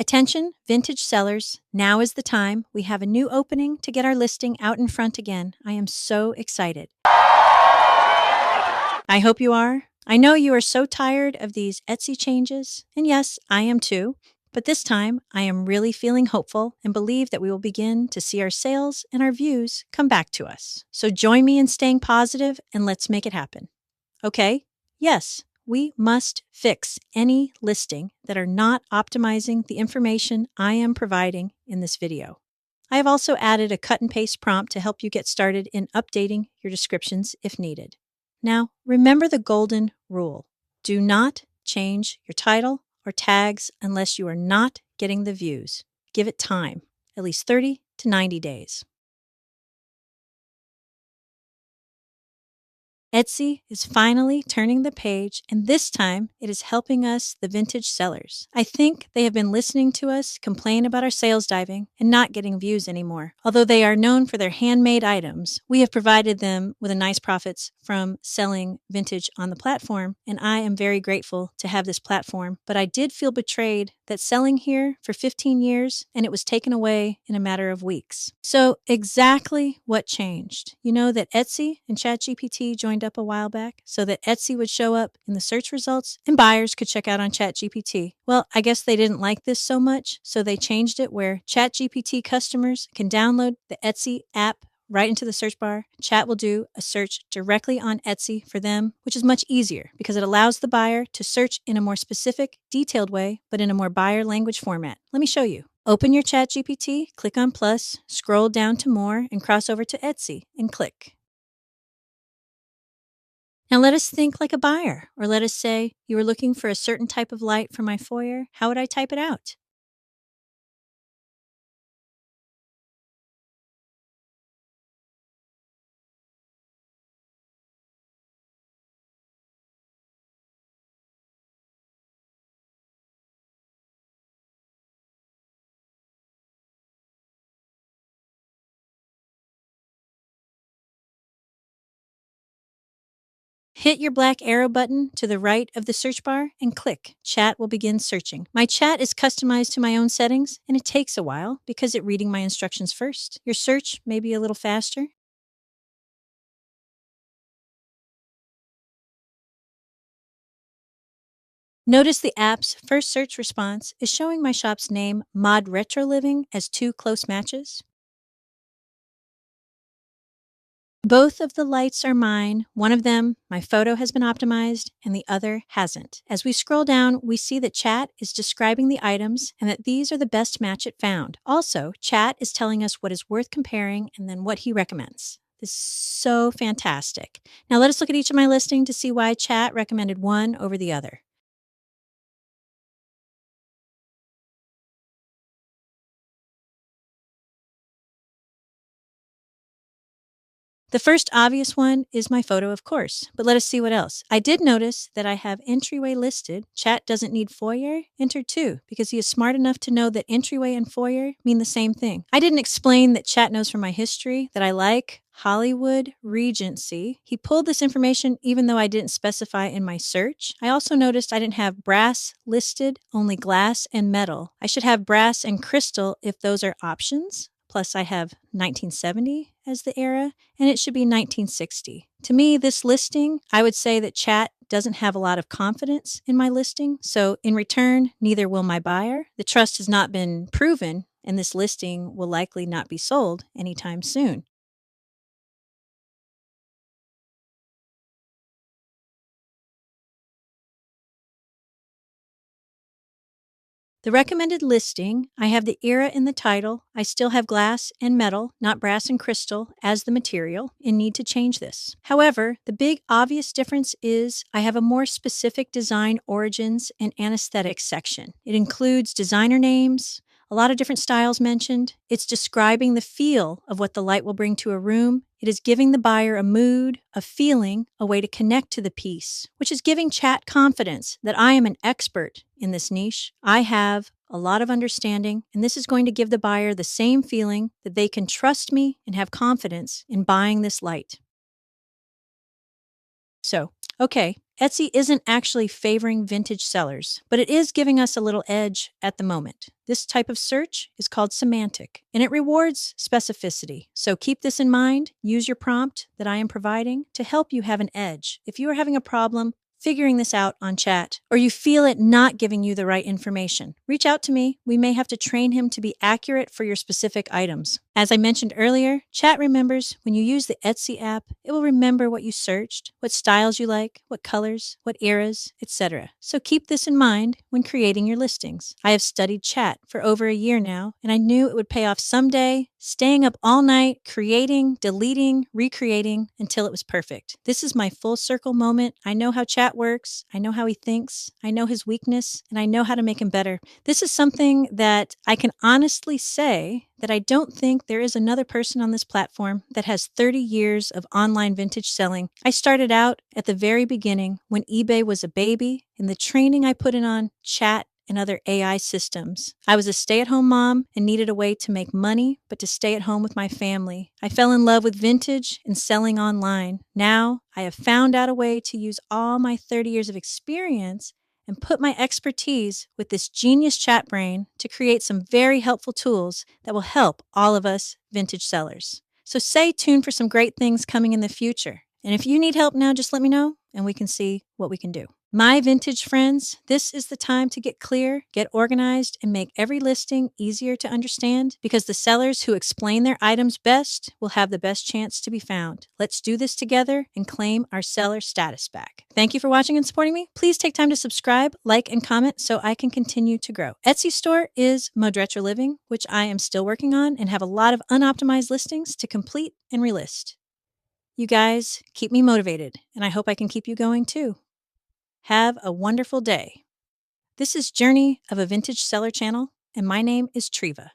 Attention, vintage sellers, now is the time. We have a new opening to get our listing out in front again. I am so excited. I hope you are. I know you are so tired of these Etsy changes, and yes, I am too. But this time, I am really feeling hopeful and believe that we will begin to see our sales and our views come back to us. So join me in staying positive and let's make it happen. Okay? Yes, we must fix any listing that are not optimizing the information I am providing in this video. I have also added a cut and paste prompt to help you get started in updating your descriptions if needed. Now, remember the golden rule. Do not change your title or tags unless you are not getting the views. Give it time, at least 30 to 90 days. Etsy is finally turning the page, and this time it is helping us, the vintage sellers. I think they have been listening to us complain about our sales diving and not getting views anymore. Although they are known for their handmade items, we have provided them with a nice profits from selling vintage on the platform, and I am very grateful to have this platform. But I did feel betrayed that selling here for 15 years and it was taken away in a matter of weeks. So exactly what changed? You know that Etsy and ChatGPT joined up a while back so that Etsy would show up in the search results and buyers could check out on ChatGPT. Well, I guess they didn't like this so much, so they changed it where ChatGPT customers can download the Etsy app right into the search bar. Chat will do a search directly on Etsy for them, which is much easier because it allows the buyer to search in a more specific, detailed way, but in a more buyer language format. Let me show you. Open your ChatGPT, click on plus, scroll down to more, and cross over to Etsy and click. Now let us think like a buyer, or let us say you were looking for a certain type of light for my foyer. How would I type it out? Hit your black arrow button to the right of the search bar and click. Chat will begin searching. My chat is customized to my own settings, and it takes a while because it's reading my instructions first. Your search may be a little faster. Notice the app's first search response is showing my shop's name, ModRetroLiving, as two close matches. Both of the lights are mine. One of them, my photo has been optimized, and the other hasn't. As we scroll down, we see that Chat is describing the items and that these are the best match it found. Also, Chat is telling us what is worth comparing and then what he recommends. This is so fantastic. Now let us look at each of my listing to see why Chat recommended one over the other. The first obvious one is my photo, of course, but let us see what else. I did notice that I have entryway listed. Chat doesn't need foyer entered too, because he is smart enough to know that entryway and foyer mean the same thing. I didn't explain that Chat knows from my history that I like Hollywood Regency. He pulled this information even though I didn't specify in my search. I also noticed I didn't have brass listed, only glass and metal. I should have brass and crystal if those are options. Plus, I have 1970 as the era, and it should be 1960. To me, this listing, I would say that Chat doesn't have a lot of confidence in my listing, so in return, neither will my buyer. The trust has not been proven, and this listing will likely not be sold anytime soon. The recommended listing, I have the era in the title. I still have glass and metal, not brass and crystal, as the material, and need to change this. However, the big obvious difference is I have a more specific design origins and anesthetics section. It includes designer names, a lot of different styles mentioned. It's describing the feel of what the light will bring to a room. It is giving the buyer a mood, a feeling, a way to connect to the piece, which is giving Chat confidence that I am an expert in this niche. I have a lot of understanding, and this is going to give the buyer the same feeling that they can trust me and have confidence in buying this light. So, okay, Etsy isn't actually favoring vintage sellers, but it is giving us a little edge at the moment. This type of search is called Semantic, and it rewards specificity. So keep this in mind. Use your prompt that I am providing to help you have an edge. If you are having a problem figuring this out on chat, or you feel it not giving you the right information, reach out to me. We may have to train him to be accurate for your specific items. As I mentioned earlier, chat remembers when you use the Etsy app, it will remember what you searched, what styles you like, what colors, what eras, etc. So keep this in mind when creating your listings. I have studied chat for over a year now, and I knew it would pay off someday, staying up all night, creating, deleting, recreating until it was perfect. This is my full circle moment. I know how chat works. I know how he thinks. I know his weakness, and I know how to make him better. This is something that I can honestly say that I don't think there is another person on this platform that has 30 years of online vintage selling. I started out at the very beginning when eBay was a baby, and the training I put in on chat and other AI systems. I was a stay-at-home mom and needed a way to make money, but to stay at home with my family. I fell in love with vintage and selling online. Now, I have found out a way to use all my 30 years of experience and put my expertise with this genius chat brain to create some very helpful tools that will help all of us vintage sellers. So stay tuned for some great things coming in the future. And if you need help now, just let me know and we can see what we can do. My vintage friends, this is the time to get clear, get organized, and make every listing easier to understand, because the sellers who explain their items best will have the best chance to be found. Let's do this together and claim our seller status back. Thank you for watching and supporting me. Please take time to subscribe, like, and comment so I can continue to grow. Etsy store is ModRetroLiving, which I am still working on and have a lot of unoptimized listings to complete and relist. You guys keep me motivated, and I hope I can keep you going too. Have a wonderful day. This is Journey of a Vintage Seller channel, and my name is Treva.